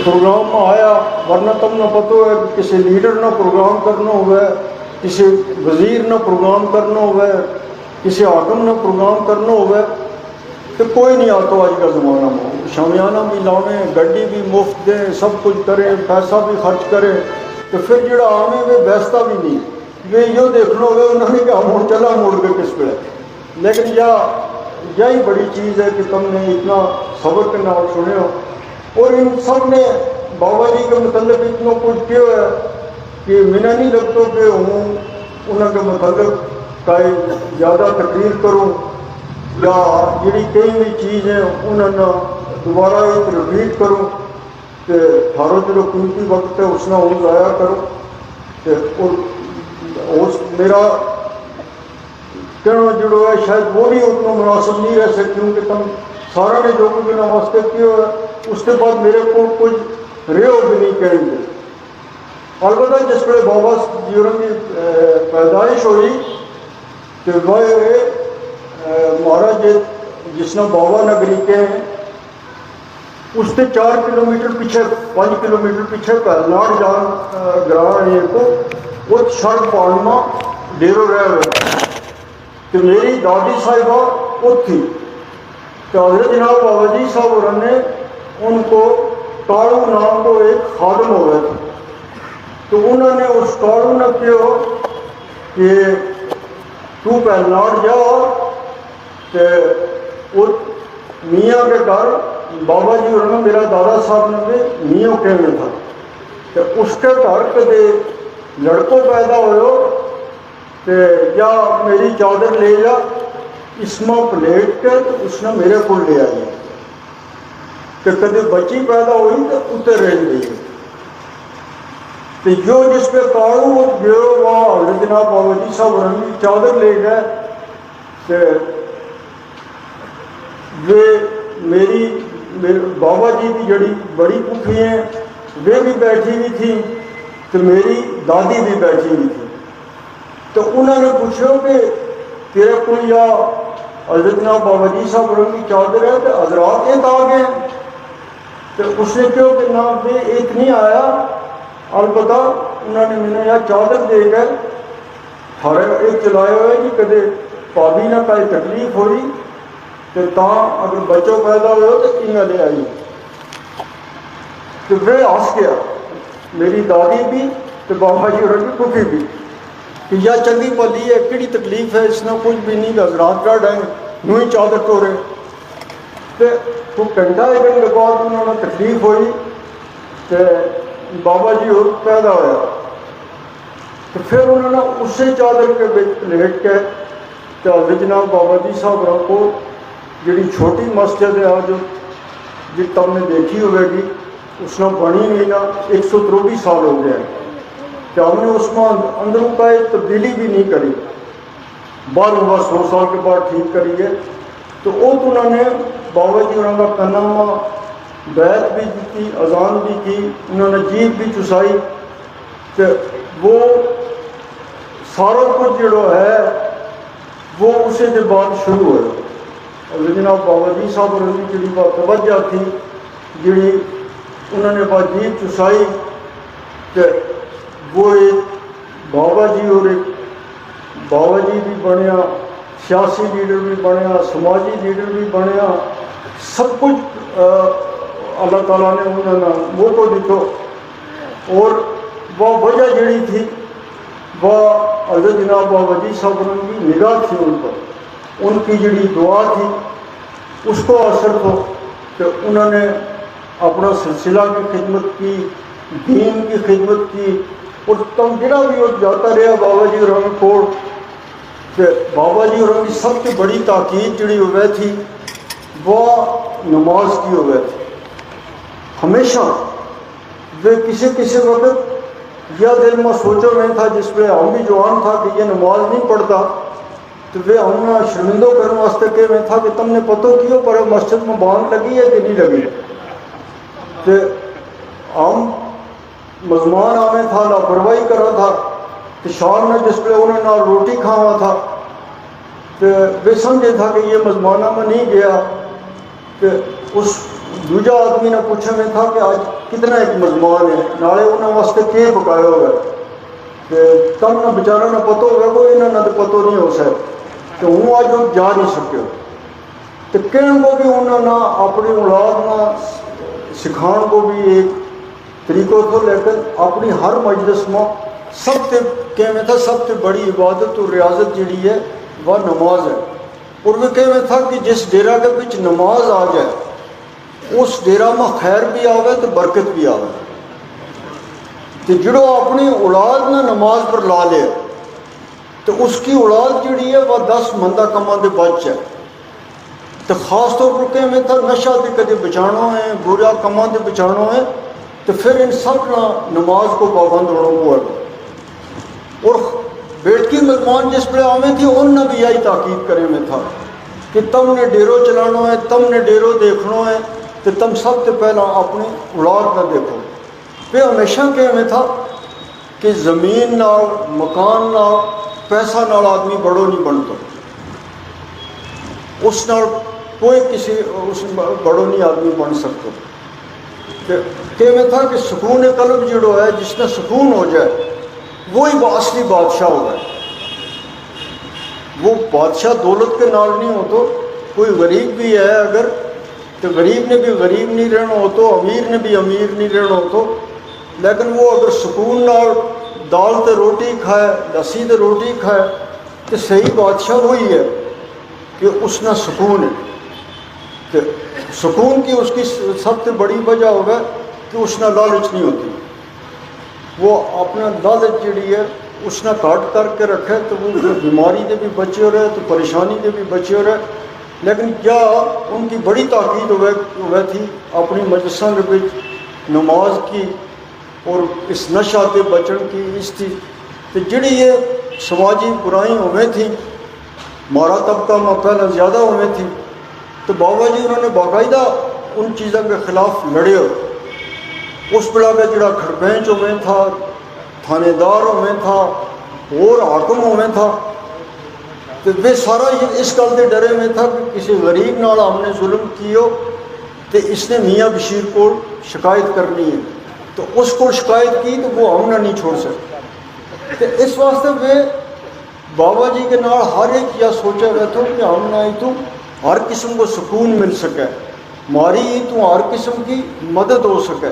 Programme میں آیا، ورنہ تم نہ پتہ ہے کسی لیڈر نہ پروگرام کرنا ہوا ہے، کسی وزیر نہ پروگرام کرنا ہوا ہے، کسی حاکم نہ پروگرام کرنا ہوا ہے، تو کوئی نہیں آتا آج کا زمانہ میں۔ شامیانہ بھی لاویں، گڈی بھی مفت دیں، سب کچھ کریں، پیسہ بھی خرچ کریں، تو پھر جڑا آویں وہ بیستا بھی نہیں، وہ یہ دیکھنا ہوگا انہوں نے کہ ہم چلا موڑ کے کس پہ۔ لیکن یہی بڑی چیز ہے کہ تم نے اتنا صبر کے نال سنے ہو، اور ان سب نے بابا جی کے متعلق اتنا کچھ کیا ہے کہ منا نہیں لگتا کہ ہوں انہوں کے متعلق کا زیادہ تقریر کروں یا جڑی کئی بھی چیز ہیں انہوں نے دوبارہ ایک رپیٹ کروں کہ تھارو جو قیمتی وقت ہے اس نہ ہوں ضائع کروں کہ اور میرا کہنا جڑو ہے شاید وہ بھی اتنا مناسب نہیں رہ سکتی، کیونکہ تم سارا نے جو کچھ واسطے کیا ہے اس کے بعد میرے کو کچھ ریو بھی نہیں کہیں گے۔ البتہ جس پہ بابا جی کی پیدائش ہوئی کہ وہ مہاراج جس نے بابا نگری کے ہیں اس سے 4 کلومیٹر پیچھے 5 کلومیٹر پیچھے پہلناڑ جان گراہ ہے کو وہ سڑک پانما ڈیرو رہ ہوئے کہ میری دادی صاحبہ وہ تھی کہ حضرت جناب بابا جی صاحب اور نے ان کو کاڑو نام کو ایک خادم ہو گئے تھے، تو انہوں نے اس کاڑو نے کیا کہ تو پہلناڑ جاؤ کہ میاں کے گھر بابا جی اور میرا دادا صاحب نے بھی میاں کے میں تھا، کہ اس کے گھر کدے لڑکوں پیدا ہوئے کہ یا میری چادر لے جا اس میں پلیٹ کے اس نے میرے کو لے آئی کہ کدے بچی پیدا ہوئی تو اتر رہ گئی، تو جو جس پہ کاڑو جو وہاں حضرت جناب بابا جی صاحب رنگی چادر لے گئے کہ وہ میری بابا جی کی جڑی بڑی پوکھی ہیں وہ بھی بیٹھی ہوئی تھی، تو میری دادی بھی بیٹھی ہوئی تھی، تو انہوں نے پوچھو کہ تیرے کو یا حضرت جناب بابا جی صاحب رنگی چادر ہے تو حضرات ایک آ گئے، تو اس نے کہو کہ نہ وہ ایک نہیں آیا، البتہ انہوں نے مجھے یا چادر دے گئے ہر ایک چلائے ہوئے کہ کدے پابی نہ کوئی تکلیف ہوئی تو اگر بچوں پیدا ہوئے تو انہیں لے آئی، تو وہ ہنس گیا میری دادی بھی تو بابا جی اور کی پھوپھی بھی کہ یا چنگی پلی ہے کہڑی تکلیف ہے اس نے کچھ بھی نہیں حضرات کا ڈائیں یوں ہی چادر ٹورے، تو گھنٹہ ایک گھنٹے بعد انہوں نے تکلیف ہوئی کہ بابا جی اور پیدا ہوا، تو پھر انہوں نے اسی چادر کے لیٹ کے تو حضرت جناب بابا جی صاحب کو جڑی چھوٹی مسجد ہے جو جی تم نے دیکھی ہوئے گی اس نے بنی نہیں نا 123 سال ہو گئے کہ ہم نے اس میں اندروں کا ایک تبدیلی بھی نہیں کری، بعد 100 سال کے بعد ٹھیک کری ہے، تو انہوں نے بابا جی انہوں کا پہنامہ بیعت بھی دی، اذان بھی کی، انہوں نے جیب بھی چسائی، کہ وہ سارا کچھ جڑو ہے وہ اسے کے بعد شروع ہوئے، اور جناب بابا جی صاحب اور جڑی بات توجہ تھی جڑی انہوں نے بات جیب چسائی کہ وہ ایک بابا جی اور ایک بابا جی بھی بنیا، سیاسی لیڈر بھی بنیا، سماجی لیڈر بھی بنیا، سب کچھ اللہ تعالیٰ نے انہوں نے موقع دیتو، اور وہ وجہ جڑی تھی وہ حضرت جناب بابا جی صاحب کی نگاہ تھی ان پر، ان کی جڑی دعا تھی اس کو اثر تھا کہ انہوں نے اپنا سلسلہ کی خدمت کی، دین کی خدمت کی، اور تم جڑا بھی وہ جاتا رہا بابا جی اور کو کہ بابا جی اور کی سب سے بڑی تاکید جڑی ہوئے تھی وہ نماز کی ہوئے تھی، ہمیشہ وہ کسی وقت یا دل میں سوچو میں تھا جس پہ ہم بھی جوان تھا کہ یہ نماز نہیں پڑھتا تو وہ ہم نے شرمندوں کرنے واسطے کہ میں تھا کہ تم نے پتہ کیوں پر مسجد میں باندھ لگی ہے کہ نہیں لگی، کہ ہم مزمان آنے تھا لاپرواہی کرا تھا کہ شام نے جس پہ انہوں نے روٹی کھاوا تھا تو وہ سمجھے تھا کہ یہ مزمانہ میں نہیں گیا، کہ اس دوجا آدمی نے پوچھا میں تھا کہ آج کتنا ایک مزمان ہے نالے انہوں واسطے کے پکایا ہوگا کہ تم نہ بچارا نہ پتہ ہوگا کوئی نہ تو پتہ نہیں ہو سکے تو ہوں آج وہ جا نہیں سکے تو کہن کو بھی انہوں نے اپنی اولاد نہ سکھان کو بھی ایک طریقوں تو لیکن اپنی ہر مجلس میں سب سے کہنے تھا سب سے بڑی عبادت اور ریاضت جڑی ہے وہ نماز ہے اور وہ کہنے تھا کہ جس ڈیرا کے پچ نماز آ جائے اس ڈیرا میں خیر بھی آوے تو برکت بھی آوے کہ جڑو اپنی اولاد نہ نماز پر لا لے تو اس کی اولاد جڑی ہے وہ 10 مندہ کماں دے بچ ہے تو خاص طور پر کہ میں تھا نشہ دے کدے بچانا ہے برا کماں دے بچانا ہے تو پھر ان سب نہ نماز کو پابند ہونا ہوا ہے اور بیٹکی مہمان جس پہ آمیں تھی ان نے بھی یہی تاکید کرے میں تھا کہ تم نے ڈیرو چلانا ہے تم نے ڈیرو دیکھنا ہے تو تم سب سے پہلا اپنی اولاد نہ دیکھو پہ ہمیشہ کہ میں تھا کہ زمین نال مکان نال پیسہ نال آدمی بڑو نہیں بنتا اس نال کوئی کسی اس بڑو نہیں آدمی بن سکتا کہ میں تھا کہ سکون قلب جڑو ہے جس نے سکون ہو جائے وہی اصلی بادشاہ ہو گئے وہ بادشاہ دولت کے نال نہیں ہو تو کوئی غریب بھی ہے اگر تو غریب نے بھی غریب نہیں رہنا ہو تو امیر نے بھی امیر نہیں رہنا ہو تو لیکن وہ اگر سکون نال دال تے روٹی کھائے لسی تے روٹی کھائے تو صحیح بادشاہ وہی ہے کہ اس نے سکون ہے کہ سکون کی اس کی سب سے بڑی وجہ ہوگا کہ اس نے لالچ نہیں ہوتی وہ اپنا لالچ جڑی ہے اس نے کاٹ کر کے رکھے تو وہ بیماری دے بھی بچے ہو رہے تو پریشانی دے بھی بچے ہو رہے لیکن کیا ان کی بڑی تاکید ہوئے تھی اپنی مجلسوں کے بچ نماز کی اور اس نشہ کے بچن کی اس تھی کہ جڑی یہ سماجی برائیں ہوئے تھیں مارا طبقہ میں پہلے زیادہ ہوئے تھی تو بابا جی انہوں نے باقاعدہ ان چیزوں کے خلاف لڑے ہو اس بڑا کا جڑا کھڑبینچ ہوئے تھا تھانے دار ہوئے تھا اور حاکم ہوئے تھا تو وہ سارا یہ اس گل کے ڈرے میں تھا کہ کسی غریب نال ہم نے ظلم کیو تو اس نے میاں بشیر کو شکایت کرنی ہے تو اس کو شکایت کی تو وہ ہم نہ نہیں چھوڑ سکتے تو اس واسطے وہ بابا جی کے نال ہر ایک یہ سوچا گیا تھا کہ ہم نہ تو ہر قسم کو سکون مل سکے ماری تو ہر قسم کی مدد ہو سکے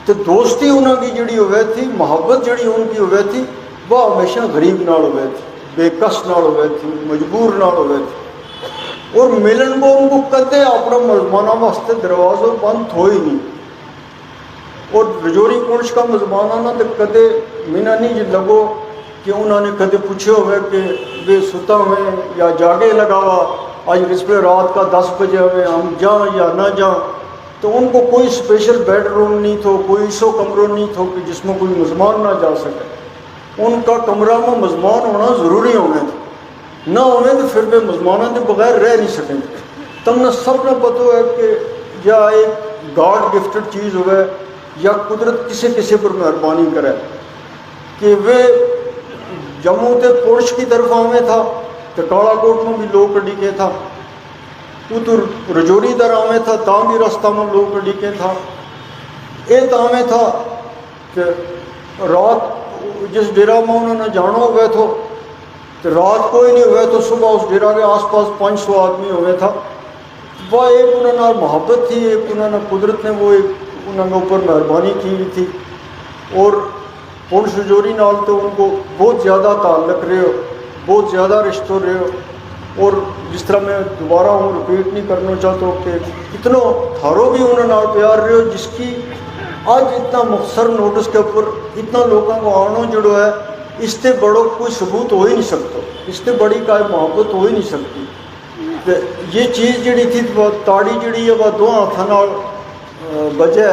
تو دوستی انہوں کی جڑی ہوئے تھی محبت جڑی ان کی ہوئے تھی وہ ہمیشہ غریب نال ہوئے تھی بے کس نال ہوئے تھی مجبور نال ہوئے تھی اور ملن کو ان کو کدے اپنا مزمانہ واسطے دروازوں بند ہوئی نہیں اور رجوری پنچ کا مزمانہ نہ تو کدے مینا نہیں جی لگو کہ انہوں نے کدے پوچھے ہوئے کہ وہ ستا ہوئے یا جاگے لگا ہوا آج اس پہ رات کا 10 بجے ہوئے ہم جائیں یا نہ جائیں تو ان کو کوئی اسپیشل بیڈ روم نہیں تھو کوئی ایسو کمرہ نہیں تھو کہ جس میں کوئی مزمان نہ جا سکے ان کا کمرہ میں مزمان ہونا ضروری ہونے تھے نہ ہونے تو پھر وہ مزمانوں کے بغیر رہ نہیں سکیں تم نے سب نے پتہ ہے کہ یا ایک گاڈ گفٹڈ چیز ہوئے یا قدرت کسی پر مہربانی کرے کہ وہ جموں تے پورش کی طرف آویں تھا تو کالا کوٹ میں بھی لوگ کڈی کے تھا اتر رجوری در آویں تھا تاں بھی رستہ میں لوگ کڈی کے تھا اے تاویں تھا کہ رات جس ڈیرا میں انہوں نے جانا ہوئے تھو تو رات کوئی نہیں ہوئے تو صبح اس ڈیرا کے آس پاس 500 آدمی ہوئے تھا وہ ایک انہوں نے محبت تھی ایک انہوں نے قدرت نے وہ ایک انہوں نے اوپر مہربانی کی ہوئی تھی اور پنچ رجوری نال تو ان کو بہت زیادہ تعلق رہے ہو بہت زیادہ رشتہ رہے ہو اور جس طرح میں دوبارہ ہوں رپیٹ نہیں کرنا چاہتا ہوں کہ اتنا تھارو بھی انہوں نے پیار رہے ہو جس کی آج اتنا مختصر نوٹس کے اوپر اتنا لوگوں کو آنا جڑو ہے اس سے بڑو کوئی ثبوت ہو ہی نہیں سکتا اس سے بڑی کوئی محبت ہو ہی نہیں سکتی تو یہ چیز جڑی تھی وہ تاڑی جڑی ہے وہ دو ہاتھوں نال بجے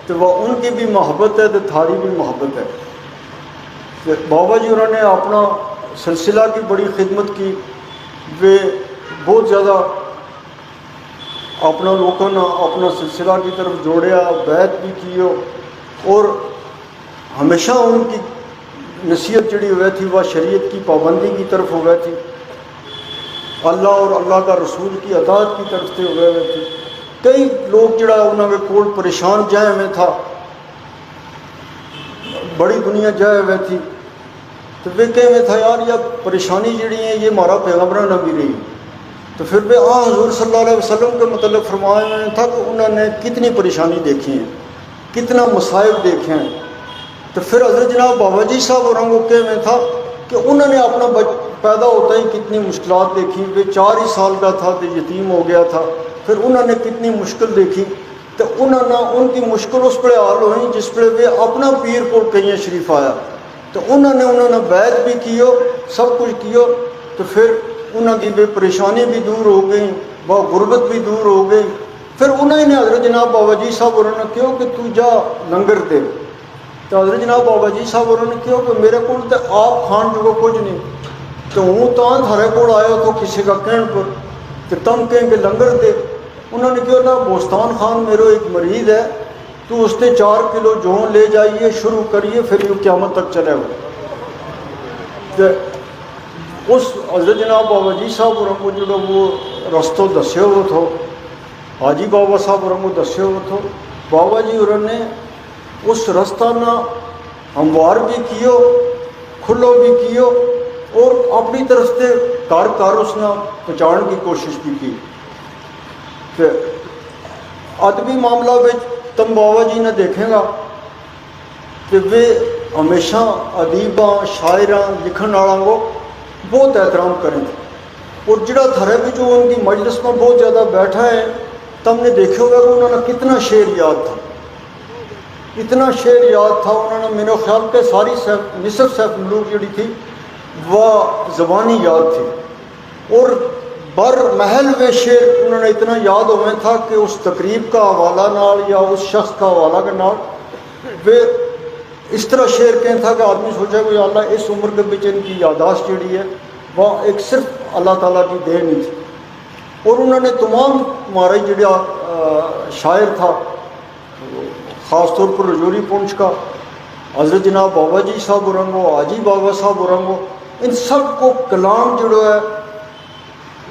تو وہ ان کی بھی محبت ہے تو تھاری بھی محبت ہے تو بابا جی انہوں نے اپنا سلسلہ کی بڑی خدمت کی وہ بہت زیادہ اپنا لوگوں نے اپنا سلسلہ کی طرف جوڑیا بیعت بھی کی اور ہمیشہ ان کی نصیحت جڑی ہوئے تھی وہ شریعت کی پابندی کی طرف ہوئے تھی اللہ اور اللہ کا رسول کی اطاعت کی طرف سے ہوئے تھے کئی لوگ جڑا انہوں کے کول پریشان جائے میں تھا، بڑی دنیا جائے ہوئے تھی، تو وہ کہے میں تھا یار یہ پریشانی جڑی ہے یہ ہمارا پیغمبروں نے بھی رہی، تو پھر بھی حضور صلی اللہ علیہ وسلم کے متعلق فرمایا تھا کہ انہوں نے کتنی پریشانی دیکھی ہیں، کتنا مصائب دیکھے ہیں۔ تو پھر حضرت جناب بابا جی صاحب اور کو کہے میں تھا کہ انہوں نے اپنا پیدا ہوتا ہی کتنی مشکلات دیکھی، وہ 4 ہی سال کا تھا تو یتیم ہو گیا تھا، پھر انہوں نے کتنی مشکل دیکھی، تو انہوں نے ان کی مشکل اس پہ حال ہوئی جس پہ وہ اپنا پیر کو کہیں شریف آیا، تو انہوں نے بیعت بھی کیو، سب کچھ کیو، تو پھر انہوں کی بے پریشانی بھی دور ہو گئی، وہ غربت بھی دور ہو گئی۔ پھر انہوں نے حضرت جناب بابا جی صاحب انہوں نے کہو کہ تو جا لنگر دے، تو حضرت جناب بابا جی صاحب انہوں نے کہو کہ میرے کو تو آپ کھان جو کچھ نہیں، تو ہوں تو تھارے کو آیا تو کسی کا کہن پر کہ تم کہیں کہ لنگر دے۔ انہوں نے کہا نا بوستان خان میرے ایک مریض ہے، تو اس نے 4 کلو جون لے جائیے، شروع کریے، پھر یہ قیامت تک چلے گا۔ تو اس حضرت جناب بابا جی صاحب اور کو جو وہ رستوں دسے ہوئے تھو، حاجی بابا صاحب اور کو دسے ہوئے تھو، بابا جی انہوں نے اس رستہ نہ ہموار بھی کیو، کھلو بھی کیو، اور اپنی طرف سے کار اس نے پہنچان کی کوشش بھی کی۔ کہ ادبی معاملہ میں تم بابا جی نے دیکھیں گا کہ وہ ہمیشہ ادیباں، شاعراں، لکھن والوں کو بہت احترام کریں، اور جڑا تھرے بھی جو ان کی مجلس میں بہت زیادہ بیٹھا ہے، تم نے دیکھے ہوگا کہ انہوں نے کتنا شعر یاد تھا، اتنا شعر یاد تھا انہوں نے، میرے خیال کے ساری نصف سیف ملوک جڑی تھی وہ زبانی یاد تھی، اور بر محل میں شعر انہوں نے اتنا یاد ہوئے تھا کہ اس تقریب کا حوالہ نال یا اس شخص کا حوالہ کے نال وہ اس طرح شعر کہیں تھا کہ آدمی سوچا کہ اللہ اس عمر کے بچ ان کی یاداشت جڑی ہے وہ ایک صرف اللہ تعالیٰ کی دین ہی تھی۔ اور انہوں نے تمام ہمارے جڑا شاعر تھا، خاص طور پر رجوری پونچھ کا حضرت جناب بابا جی صاحب رنگو، حاجی بابا صاحب رنگو، ان سب کو کلام جڑا ہے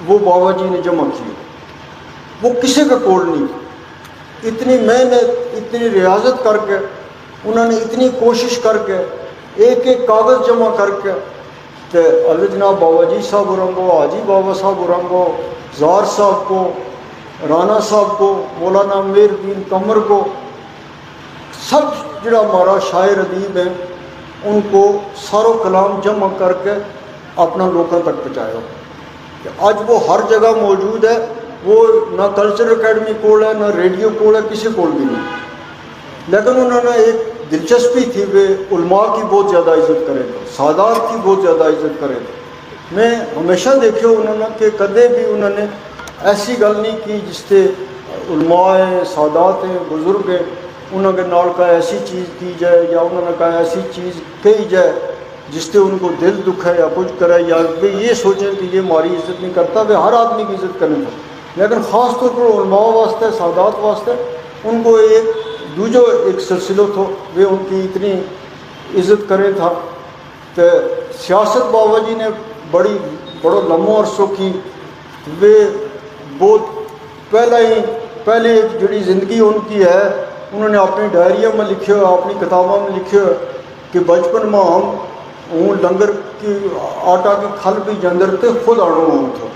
وہ بابا جی نے جمع کیا، وہ کسی کا کول نہیں، اتنی محنت، اتنی ریاضت کر کے انہوں نے اتنی کوشش کر کے ایک ایک کاغذ جمع کر کے، تو حضرت جناب بابا جی صاحب رنگو، حاجی بابا صاحب رنگو، زار صاحب کو، رانا صاحب کو، مولانا میر الدین قمر کو، سب جڑا ہمارا شاعر ادیب ہیں ان کو ساروں کلام جمع کر کے اپنا لوگوں تک پہنچایا۔ آج وہ ہر جگہ موجود ہے، وہ نہ کلچر اکیڈمی کول ہے، نہ ریڈیو کول ہے، کسی کول بھی نہیں، لیکن انہوں نے ایک دلچسپی تھی، وہ علماء کی بہت زیادہ عزت کرے تھے، سادات کی بہت زیادہ عزت کرے تھے۔ میں ہمیشہ دیکھے انہوں نے کہ کدے بھی انہوں نے ایسی گل نہیں کی جس سے علماء ہیں، سادات ہیں، بزرگ ہیں، انہوں کے نال کا ایسی چیز کی جائے یا انہوں نے کہا ایسی چیز کہی جائے جس سے ان کو دل دکھے یا کچھ کرے یا یہ سوچیں کہ یہ ہماری عزت نہیں کرتا، وہ ہر آدمی کی عزت کرنے تھا، لیکن خاص طور پر علماء واسطے، سادات واسطے ان کو ایک دوجو ایک سلسلہ تھو، وہ ان کی اتنی عزت کرے تھا۔ تو سیاست بابا جی نے بڑا لمبا عرصوں کی، وہ بہت پہلے جڑی زندگی ان کی ہے انہوں نے اپنی ڈائریوں میں لکھے ہوئے، اپنی کتابوں میں لکھے ہوئے کہ بچپن میں ہم ہوں لنگر کی آٹا کی کھل بھی جندر تے خود آڑوں ہوں تھو،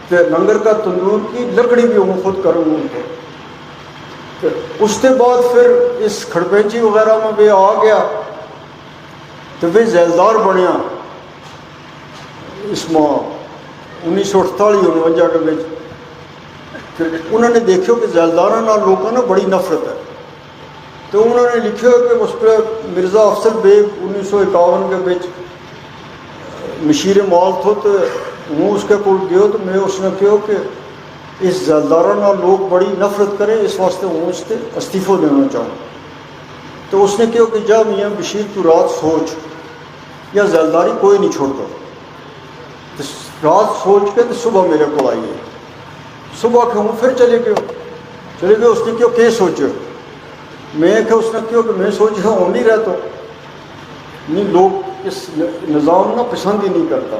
تے لنگر کا تندور کی لکڑی بھی ہوں خود کروں ہوں تھو۔ اس کے بعد پھر اس کھڑپینچی وغیرہ میں وہ آ گیا تو وہ ذیلدار بنیا اس ماہ 1948-49 کے بچ۔ پھر انہوں نے دیکھو کہ ذیلداراں نال لوگوں نے بڑی نفرت ہے، تو انہوں نے لکھا کہ اس پہ مرزا افضل بیگ 1951 کے بچ مشیر مال تھو، تو ہوں اس کے کول گیو تو میں اس نے کہو کہ اس ذیلداراں لوگ بڑی نفرت کریں، اس واسطے ہوں اس سے استعفی دینا چاہوں۔ تو اس نے کہو کہ جا میاں بشیر تو رات سوچ، یا ذیلداری کوئی نہیں چھوڑتا، تو رات سوچ کے تو صبح میرے کو آئیے۔ صبح کہ ہوں پھر چلے گئے، اس نے کہو کہ سوچو، میں کہ اس نے کہو کہ میں سوچا ہوں نہیں رہتا، نہیں لوگ اس نظام نہ پسند ہی نہیں کرتا،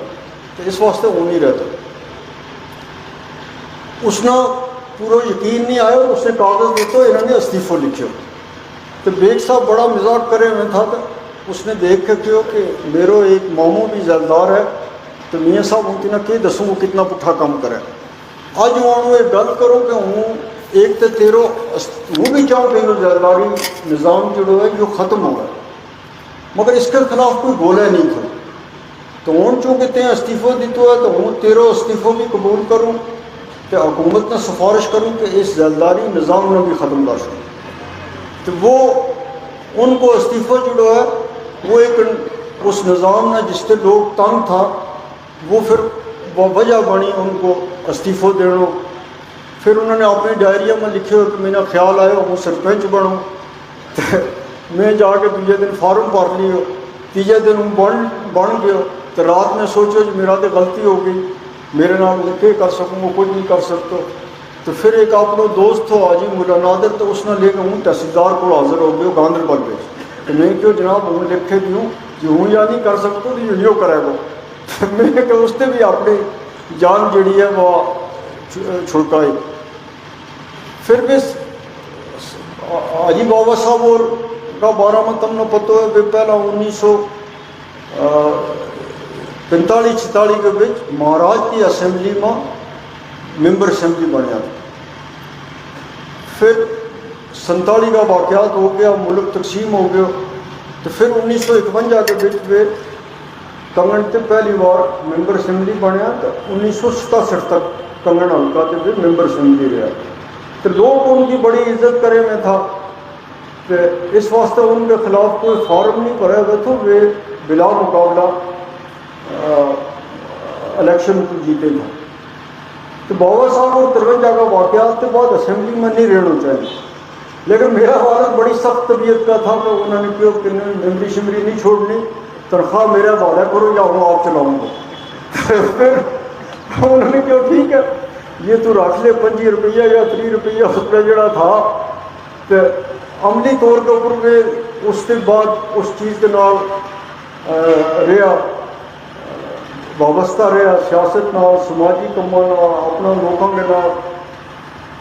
تو اس واسطے وہ نہیں رہتا۔ اس نے پورا یقین نہیں آیا اور اس نے کاغذ دیتے انہوں نے استعفہ لکھو تو بیگ صاحب بڑا مزاق کرے میں تھا تو اس نے دیکھ کے کہو کہ میرو ایک ماموں بھی زیلدار ہے تو میاں صاحب ان کی نہ کہ دسوں وہ کتنا پٹھا کام کرے اج ہوں ایک گل کروں کہ ہوں ایک تو تیرو وہ بھی چاہوں کہ وہ زیلداری نظام جڑو ہے جو ختم ہو گیا مگر اس کے خلاف کوئی بولا نہیں تھا تو ہوں چونکہ تیں استعفہ دیتو ہے تو ہوں تیرو استعفہ بھی قبول کروں کہ حکومت نے سفارش کروں کہ اس زیلداری نظام نے بھی ختم کر سکوں تو وہ ان کو استعفہ جڑو ہے وہ ایک اس نظام نے جس سے لوگ تنگ تھا وہ پھر وجہ بنی ان کو استعفہ دینا پھر انہوں نے اپنی ڈائریوں میں لکھے ہو کہ میرا خیال آیا وہ سرپنچ بنوں میں جا کے تیجے دن فارم بھر لیو تیجے دن بن گیا تو رات میں سوچو جو میرا تو غلطی ہو گئی میرے نام کیا کر سکوں وہ کچھ نہیں کر سکتا تو پھر ایک اپنا دوست تھا حاجی ملا نادر تو اس نے لے کے ہوں تحصیلدار کو حاضر ہو گئے گاندربل میں تو میں کیوں جناب ہوں لکھے دی ہوں جو ہوں یا نہیں کر سکتا تو یہ کرے گا تو میں نے کہ اس نے بھی اپنی جان جڑی ہے وہ چھڑکائی پھر بھی حاجی بابا صاحب اور کا بارہ میں تم نے پتہ ہے پہلا 1945-46 کے بچ مہاراج کی اسمبلی میں ممبر اسمبلی بنیا پھر 47 کا واقعات ہو گیا ملک تقسیم ہو گیا تو پھر 1951 کے بچ میں کنگن سے پہلی بار ممبر اسمبلی بنیا تو 1967 تک کنگن حلقہ کے بھی ممبر اسمبلی رہا تو لوگ ان کی بڑی عزت کرے میں تھا کہ اس واسطے ان کے خلاف کوئی فارم نہیں بھرے ہوئے تو وہ بلا مقابلہ الیکشن کو جیتے تھے تو بابا صاحب اور 53 کا واقعات کے بعد اسمبلی میں نہیں رہنا چاہیے لیکن میرا والد بڑی سخت طبیعت کا تھا تو انہوں نے کیوں کہ ممبری شمری نہیں چھوڑنی تنخواہ میرا وعدہ کرو یا ہوں آپ چلاؤں گا پھر انہوں نے کہا ٹھیک ہے یہ تو رکھ لے 25 روپیہ یا 30 روپیہ اس پہ جڑا تھا تو عملی طور کے اوپر میں اس کے بعد اس چیز کے نال رہا وابستہ رہا سیاست نہ سماجی کموں نہ اپنا لوگوں کے نال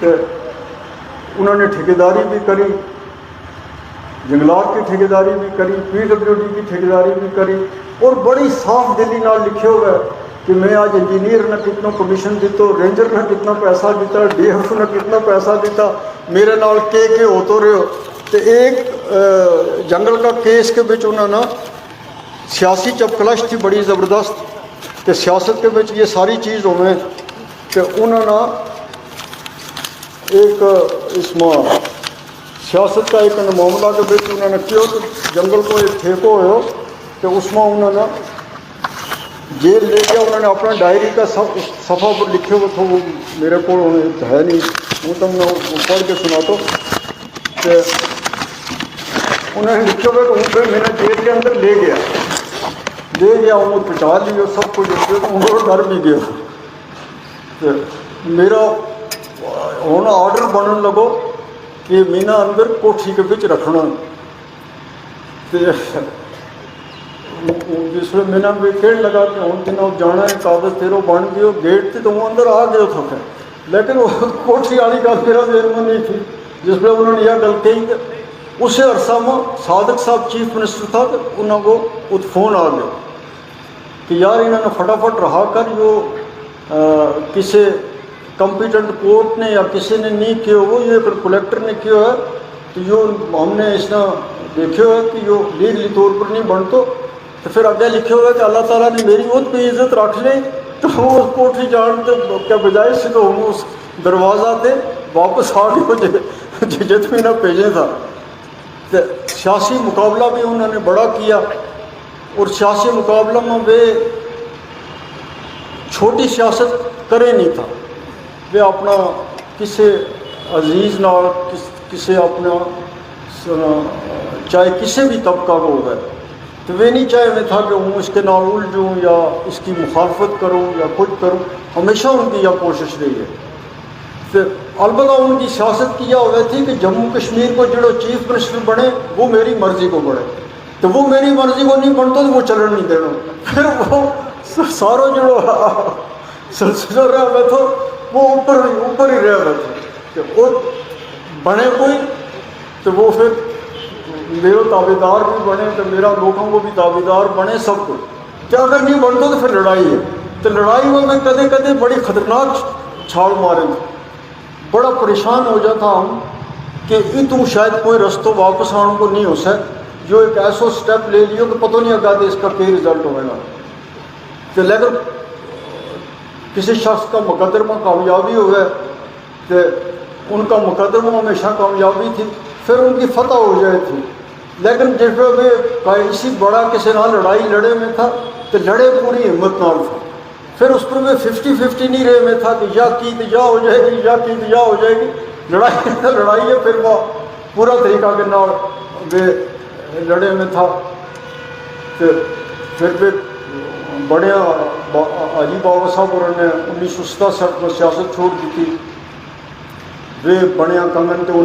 کہ انہوں نے ٹھیکیداری بھی کری جنگلات کی ٹھیکیداری بھی کری PWD کی ٹھیکیداری بھی کری اور بڑی صاف دلی نال لکھے ہوئے کہ میں آج انجینئر نے کتنا کمیشن دیتا رینجر نے کتنا پیسہ دیتا DF نے کتنا پیسہ دیتا میرے نال کے ہوتے رہے ہو تو ایک جنگل کا کیس کے بچ انہوں نے سیاسی چپکلش تھی بڑی زبردست کہ سیاست کے بچ یہ ساری چیز ہوئے کہ انہوں نے ایک اس میں سیاست کا ایک معاملہ کے بچ انہوں نے کیا کہ جنگل کو ایک ٹھیکو ہو کہ اس میں انہوں نے جیل لے کے انہوں نے اپنا ڈائری کا صفحہ پر لکھے ہوئے تھے وہ میرے کو ہے نہیں وہ تم نے پڑھ کے سنا تو کہ انہوں نے لکھے ہوئے کہ پھر میرے جیل کے اندر لے گیا وہ پٹا لیا سب کچھ انہوں ڈر بھی گیا کہ میرا ہونا آرڈر بننے لگو کہ مینا اندر کوٹھی کے بچ رکھنا جس میں مینا بھی کھیل لگا کہ ہوں تینوں جانا ہے کاغذ تیرو بن گئے گیٹ تھی تو وہ اندر آ گئے تھے لیکن وہ کوٹھی والی گل میرا ذہن میں نہیں تھی جس میں انہوں نے یہ گل کہی کہ اسی عرصہ میں صادق صاحب چیف منسٹر تھا کہ انہوں کو فون آ گیا کہ یار انہوں نے فٹافٹ رہا کر جو کسی کمپیٹنٹ کورٹ نے یا کسی نے نہیں کیا وہ یہ کلیکٹر نے کیا ہے تو جو ہم نے اس نے دیکھے ہوئے کہ جو لیگلی طور پر نہیں بنتو تو پھر اگے لکھے ہوئے کہ اللہ تعالیٰ نے میری بہت کوئی عزت رکھ لی تو وہ اس کوٹھی جان کے بجائے سے تو ہم اس دروازہ تے واپس آ گئے جت میں نہ بھیجے تھا تو سیاسی مقابلہ بھی انہوں نے بڑا کیا اور سیاسی مقابلہ میں وہ چھوٹی سیاست کرے نہیں تھا وہ اپنا کسی عزیز نہ کسی اپنا چاہے کسی بھی طبقہ کو ہو گئے تو وہ نہیں چاہے میں تھا کہ ہوں اس کے نال الجھوں یا اس کی مخالفت کروں یا کچھ کروں ہمیشہ ان کی یہ کوشش رہی ہے پھر البتہ ان کی سیاست کی یہ ہو گئی تھی کہ جموں کشمیر کو جو چیف منسٹر بنے وہ میری مرضی کو بڑھے تو وہ میری مرضی کو نہیں بنتا تو وہ چلن نہیں دینا پھر وہ سارا جو سلسلہ رہا ہوا تھا وہ اوپر ہی رہ گئے تھے کہ وہ بنے کوئی تو وہ پھر میرے تابے دار بھی بنے تو میرا لوگوں کو بھی تابے دار بنے سب کو. کیا اگر نہیں بنتا تو پھر لڑائی ہے. تو لڑائی میں کدے کدے بڑی خطرناک چھال مارے تھے. بڑا پریشان ہو جاتا ہوں کہ یہ تو شاید کوئی رستوں واپس آنے کو نہیں ہو سکتا. جو ایک ایسا سٹیپ لے لیو کہ پتہ نہیں آگے اس کا کیا رزلٹ ہوئے گا. کہ لیکن کسی شخص کا مقدمہ کامیابی ہو گئے کہ ان کا مقدمہ ہمیشہ کامیابی تھی، پھر ان کی فتح ہو جائے تھی. لیکن جس میں اسی بڑا کسی نہ لڑائی لڑے میں تھا تو لڑے پوری ہمت نال تھا. پھر اس پر میں 50-50 نہیں رہے میں تھا کہ یا کی تو یا ہو جائے گی یا کی تو یا ہو جائے گی. لڑائی تو لڑائی ہے، پھر وہ پورا طریقہ کے نال وہ لڑے میں تھا. پھر بڑے حاجی بابا صاحب انہوں نے 1967 میں سیاست چھوڑ دی تھی. وہ بڑے کنگن تو